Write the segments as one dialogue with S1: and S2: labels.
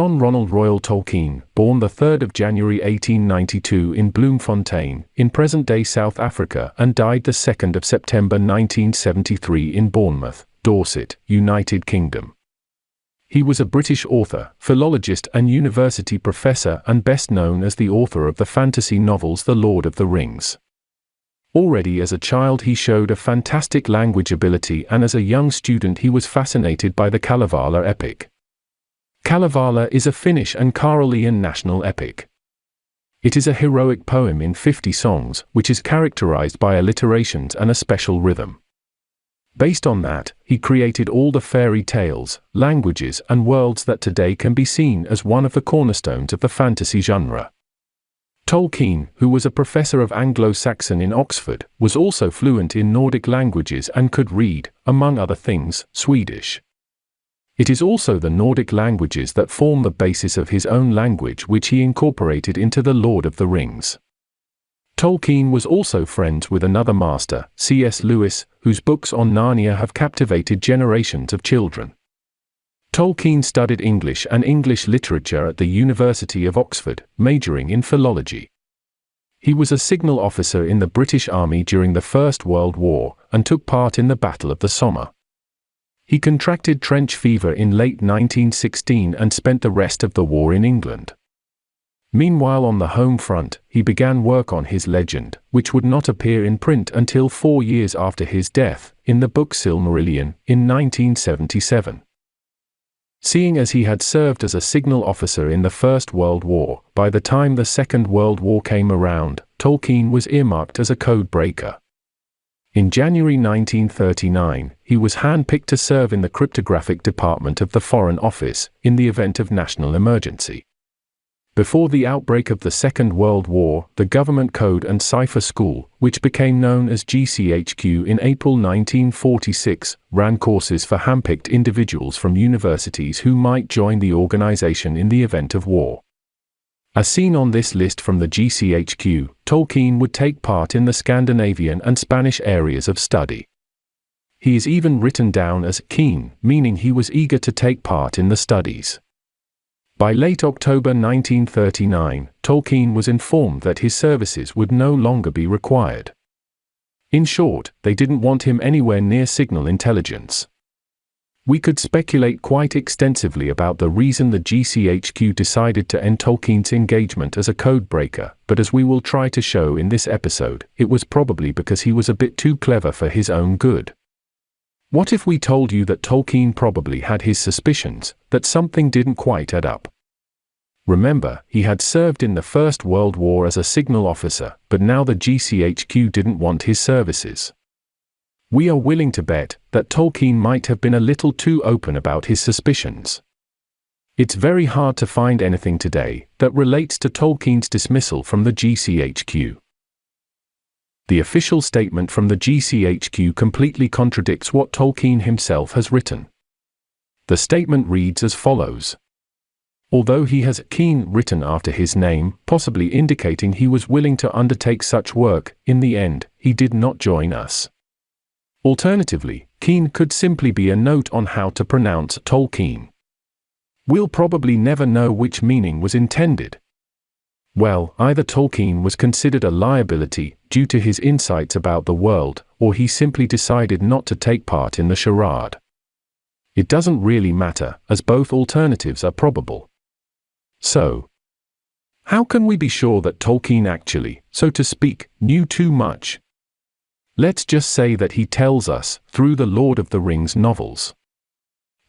S1: John Ronald Royal Tolkien, born the 3rd of January 1892 in Bloemfontein, in present-day South Africa, and died the 2nd of September 1973 in Bournemouth, Dorset, United Kingdom. He was a British author, philologist and university professor, and best known as the author of the fantasy novels The Lord of the Rings. Already as a child he showed a fantastic language ability, and as a young student he was fascinated by the Kalevala epic. Kalevala is a Finnish and Karelian national epic. It is a heroic poem in 50 songs, which is characterized by alliterations and a special rhythm. Based on that, he created all the fairy tales, languages and worlds that today can be seen as one of the cornerstones of the fantasy genre. Tolkien, who was a professor of Anglo-Saxon in Oxford, was also fluent in Nordic languages and could read, among other things, Swedish. It is also the Nordic languages that form the basis of his own language, which he incorporated into The Lord of the Rings. Tolkien was also friends with another master, C.S. Lewis, whose books on Narnia have captivated generations of children. Tolkien studied English and English literature at the University of Oxford, majoring in philology. He was a signal officer in the British Army during the First World War, and took part in the Battle of the Somme. He contracted trench fever in late 1916 and spent the rest of the war in England. Meanwhile, on the home front, he began work on his legend, which would not appear in print until 4 years after his death, in the book Silmarillion, in 1977. Seeing as he had served as a signal officer in the First World War, by the time the Second World War came around, Tolkien was earmarked as a code breaker. In January 1939, he was handpicked to serve in the cryptographic department of the Foreign Office, in the event of national emergency. Before the outbreak of the Second World War, the Government Code and Cipher School, which became known as GCHQ in April 1946, ran courses for handpicked individuals from universities who might join the organization in the event of war. As seen on this list from the GCHQ, Tolkien would take part in the Scandinavian and Spanish areas of study. He is even written down as keen, meaning he was eager to take part in the studies. By late October 1939, Tolkien was informed that his services would no longer be required. In short, they didn't want him anywhere near signal intelligence. We could speculate quite extensively about the reason the GCHQ decided to end Tolkien's engagement as a codebreaker, but as we will try to show in this episode, it was probably because he was a bit too clever for his own good. What if we told you that Tolkien probably had his suspicions, that something didn't quite add up? Remember, he had served in the First World War as a signal officer, but now the GCHQ didn't want his services. We are willing to bet that Tolkien might have been a little too open about his suspicions. It's very hard to find anything today that relates to Tolkien's dismissal from the GCHQ. The official statement from the GCHQ completely contradicts what Tolkien himself has written. The statement reads as follows. Although he has Keen written after his name, possibly indicating he was willing to undertake such work, in the end, he did not join us. Alternatively, Keen could simply be a note on how to pronounce Tolkien. We'll probably never know which meaning was intended. Well, either Tolkien was considered a liability due to his insights about the world, or he simply decided not to take part in the charade. It doesn't really matter, as both alternatives are probable. So, how can we be sure that Tolkien actually, so to speak, knew too much? Let's just say that he tells us, through the Lord of the Rings novels.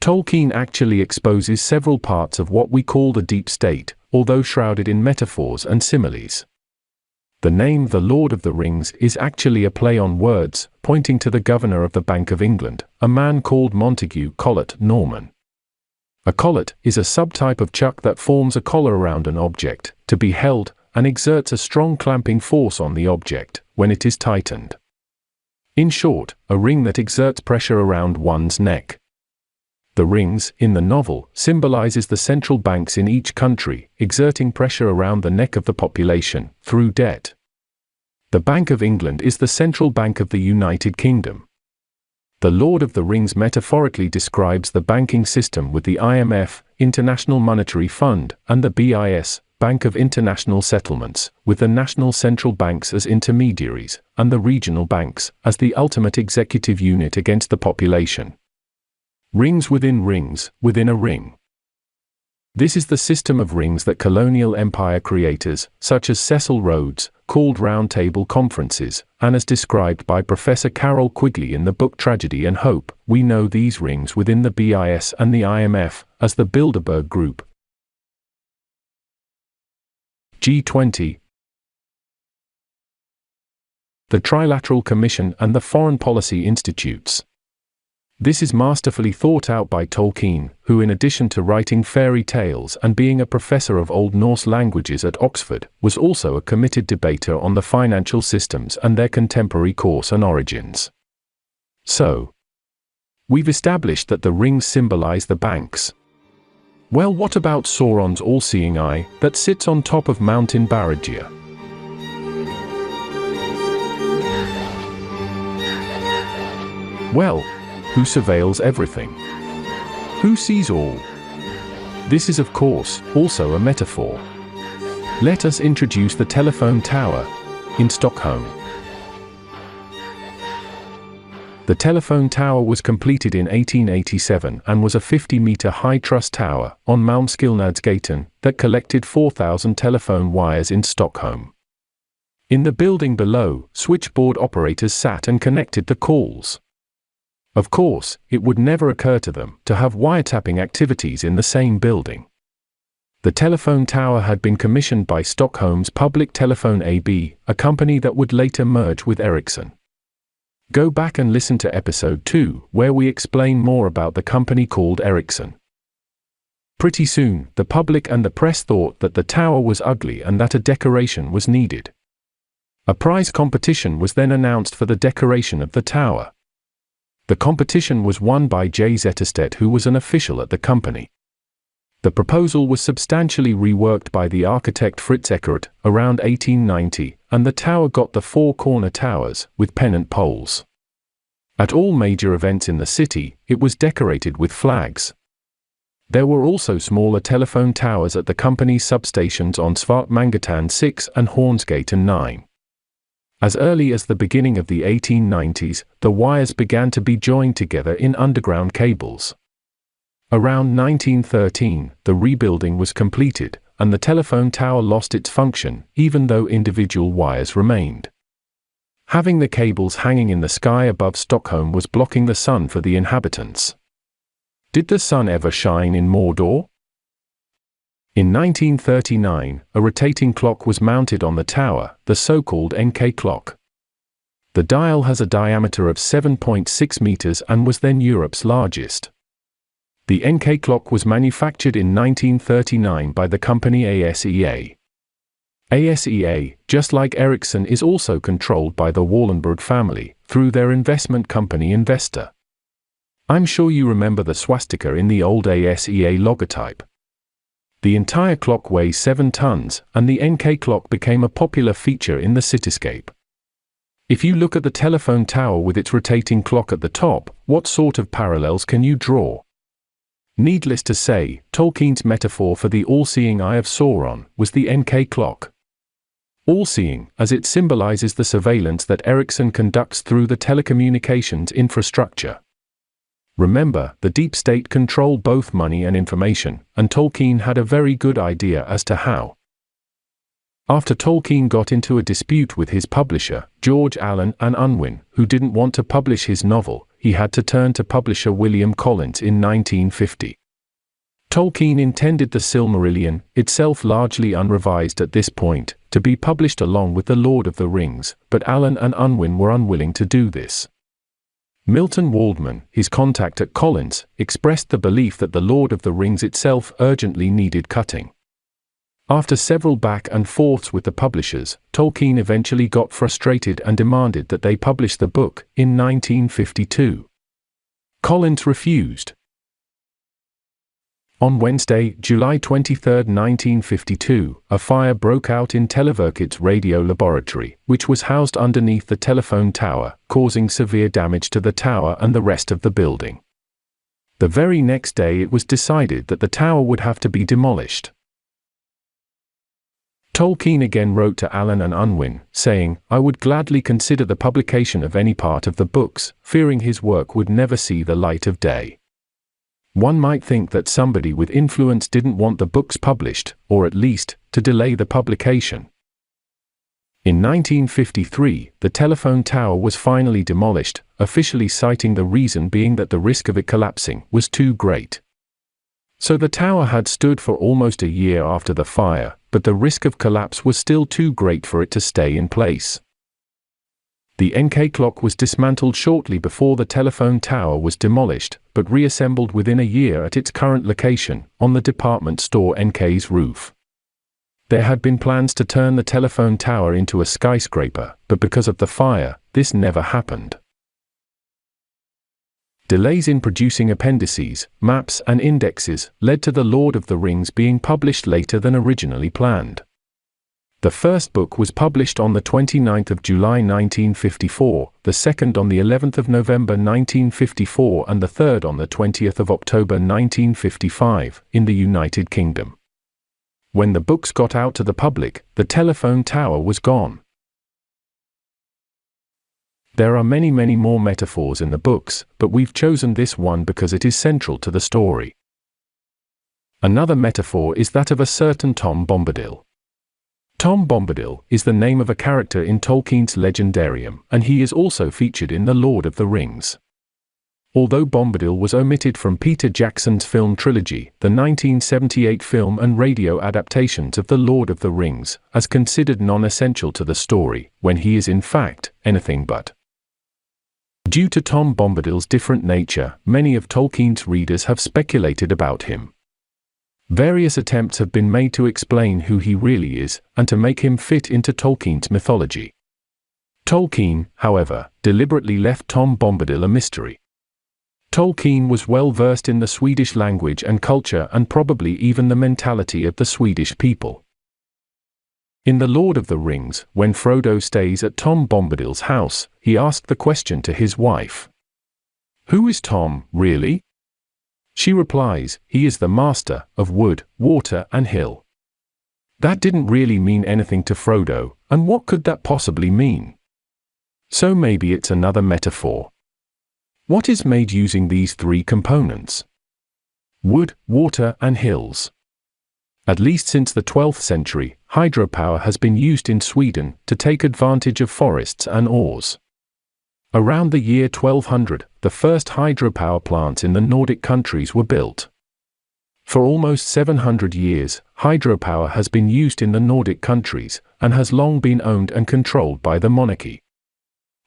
S1: Tolkien actually exposes several parts of what we call the deep state, although shrouded in metaphors and similes. The name The Lord of the Rings is actually a play on words, pointing to the governor of the Bank of England, a man called Montague Collet Norman. A collet is a subtype of chuck that forms a collar around an object, to be held, and exerts a strong clamping force on the object, when it is tightened. In short, a ring that exerts pressure around one's neck. The rings, in the novel, symbolizes the central banks in each country, exerting pressure around the neck of the population, through debt. The Bank of England is the central bank of the United Kingdom. The Lord of the Rings metaphorically describes the banking system with the IMF, International Monetary Fund, and the BIS, Bank of International Settlements, with the national central banks as intermediaries, and the regional banks as the ultimate executive unit against the population. Rings within a ring. This is the system of rings that colonial empire creators, such as Cecil Rhodes, called Round Table Conferences, and as described by Professor Carol Quigley in the book Tragedy and Hope. We know these rings within the BIS and the IMF as the Bilderberg Group, G20, the Trilateral Commission, and the Foreign Policy Institutes. This is masterfully thought out by Tolkien, who in addition to writing fairy tales and being a professor of Old Norse languages at Oxford, was also a committed debater on the financial systems and their contemporary course and origins. So, we've established that the rings symbolize the banks. Well, what about Sauron's all-seeing eye that sits on top of Mountain Barad-dûr? Well, who surveils everything? Who sees all? This is, of course, also a metaphor. Let us introduce the telephone tower in Stockholm. The telephone tower was completed in 1887 and was a 50-meter high truss tower on Malmskillnadsgatan that collected 4,000 telephone wires in Stockholm. In the building below, switchboard operators sat and connected the calls. Of course, it would never occur to them to have wiretapping activities in the same building. The telephone tower had been commissioned by Stockholm's Public Telephone AB, a company that would later merge with Ericsson. Go back and listen to episode 2, where we explain more about the company called Ericsson. Pretty soon, the public and the press thought that the tower was ugly and that a decoration was needed. A prize competition was then announced for the decoration of the tower. The competition was won by J. Zetterstedt, who was an official at the company. The proposal was substantially reworked by the architect Fritz Eckert around 1890, and the tower got the 4 corner towers with pennant poles. At all major events in the city, it was decorated with flags. There were also smaller telephone towers at the company's substations on Svartmangatan 6 and Hornsgatan 9. As early as the beginning of the 1890s, the wires began to be joined together in underground cables. Around 1913, the rebuilding was completed, and the telephone tower lost its function, even though individual wires remained. Having the cables hanging in the sky above Stockholm was blocking the sun for the inhabitants. Did the sun ever shine in Mordor? In 1939, a rotating clock was mounted on the tower, the so-called NK clock. The dial has a diameter of 7.6 meters and was then Europe's largest. The NK clock was manufactured in 1939 by the company ASEA. ASEA, just like Ericsson, is also controlled by the Wallenberg family, through their investment company Investor. I'm sure you remember the swastika in the old ASEA logotype. The entire clock weighs 7 tons, and the NK clock became a popular feature in the cityscape. If you look at the telephone tower with its rotating clock at the top, what sort of parallels can you draw? Needless to say, Tolkien's metaphor for the all-seeing eye of Sauron was the NK clock. All-seeing, as it symbolizes the surveillance that Ericsson conducts through the telecommunications infrastructure. Remember, the deep state control both money and information, and Tolkien had a very good idea as to how. After Tolkien got into a dispute with his publisher, George Allen and Unwin, who didn't want to publish his novel, he had to turn to publisher William Collins in 1950. Tolkien intended the Silmarillion, itself largely unrevised at this point, to be published along with The Lord of the Rings, but Allen and Unwin were unwilling to do this. Milton Waldman, his contact at Collins, expressed the belief that The Lord of the Rings itself urgently needed cutting. After several back and forths with the publishers, Tolkien eventually got frustrated and demanded that they publish the book in 1952. Collins refused. On Wednesday, July 23, 1952, a fire broke out in Televerket's radio laboratory, which was housed underneath the telephone tower, causing severe damage to the tower and the rest of the building. The very next day it was decided that the tower would have to be demolished. Tolkien again wrote to Allen and Unwin, saying, "I would gladly consider the publication of any part of the books, fearing his work would never see the light of day." One might think that somebody with influence didn't want the books published, or at least, to delay the publication. In 1953, the telephone tower was finally demolished, officially citing the reason being that the risk of it collapsing was too great. So the tower had stood for almost a year after the fire, but the risk of collapse was still too great for it to stay in place. The NK clock was dismantled shortly before the telephone tower was demolished, but reassembled within a year at its current location, on the department store NK's roof. There had been plans to turn the telephone tower into a skyscraper, but because of the fire, this never happened. Delays in producing appendices, maps and indexes led to The Lord of the Rings being published later than originally planned. The first book was published on the 29th of July 1954, the second on the 11th of November 1954 and the third on the 20th of October 1955, in the United Kingdom. When the books got out to the public, the telephone tower was gone. There are many more metaphors in the books, but we've chosen this one because it is central to the story. Another metaphor is that of a certain Tom Bombadil. Tom Bombadil is the name of a character in Tolkien's Legendarium, and he is also featured in The Lord of the Rings. Although Bombadil was omitted from Peter Jackson's film trilogy, the 1978 film and radio adaptations of The Lord of the Rings, as considered non-essential to the story, when he is in fact anything but. Due to Tom Bombadil's different nature, many of Tolkien's readers have speculated about him. Various attempts have been made to explain who he really is, and to make him fit into Tolkien's mythology. Tolkien, however, deliberately left Tom Bombadil a mystery. Tolkien was well versed in the Swedish language and culture and probably even the mentality of the Swedish people. In The Lord of the Rings, when Frodo stays at Tom Bombadil's house, he asked the question to his wife. "Who is Tom, really?" She replies, "He is the master of wood, water and hill." That didn't really mean anything to Frodo, and what could that possibly mean? So maybe it's another metaphor. What is made using these three components? Wood, water and hills. At least since the 12th century, hydropower has been used in Sweden to take advantage of forests and ores. Around the year 1200, the first hydropower plants in the Nordic countries were built. For almost 700 years, hydropower has been used in the Nordic countries, and has long been owned and controlled by the monarchy.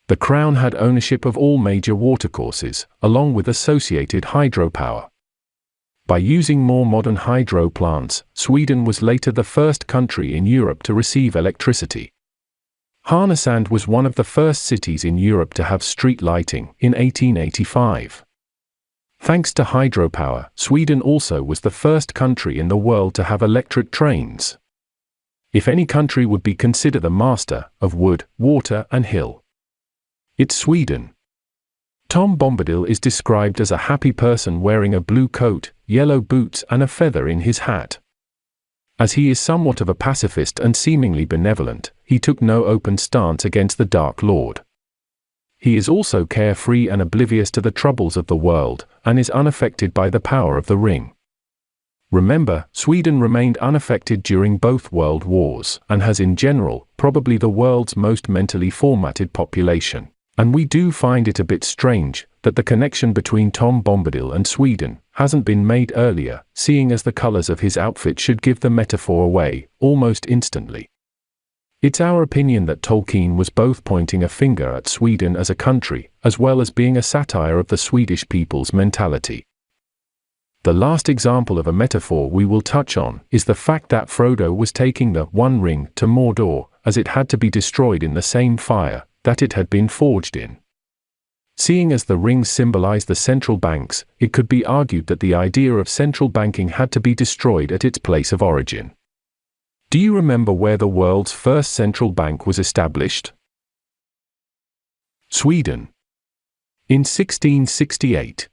S1: The Crown had ownership of all major watercourses, along with associated hydropower. By using more modern hydro plants, Sweden was later the first country in Europe to receive electricity. Härnösand was one of the first cities in Europe to have street lighting in 1885. Thanks to hydropower, Sweden also was the first country in the world to have electric trains. If any country would be considered the master of wood, water and hill, it's Sweden. Tom Bombadil is described as a happy person wearing a blue coat, yellow boots and a feather in his hat. As he is somewhat of a pacifist and seemingly benevolent, he took no open stance against the Dark Lord. He is also carefree and oblivious to the troubles of the world, and is unaffected by the power of the ring. Remember, Sweden remained unaffected during both world wars, and has in general, probably the world's most mentally formatted population. And we do find it a bit strange that the connection between Tom Bombadil and Sweden hasn't been made earlier, seeing as the colors of his outfit should give the metaphor away, almost instantly. It's our opinion that Tolkien was both pointing a finger at Sweden as a country, as well as being a satire of the Swedish people's mentality. The last example of a metaphor we will touch on is the fact that Frodo was taking the One Ring to Mordor, as it had to be destroyed in the same fire that it had been forged in. Seeing as the rings symbolized the central banks, it could be argued that the idea of central banking had to be destroyed at its place of origin. Do you remember where the world's first central bank was established? Sweden. In 1668.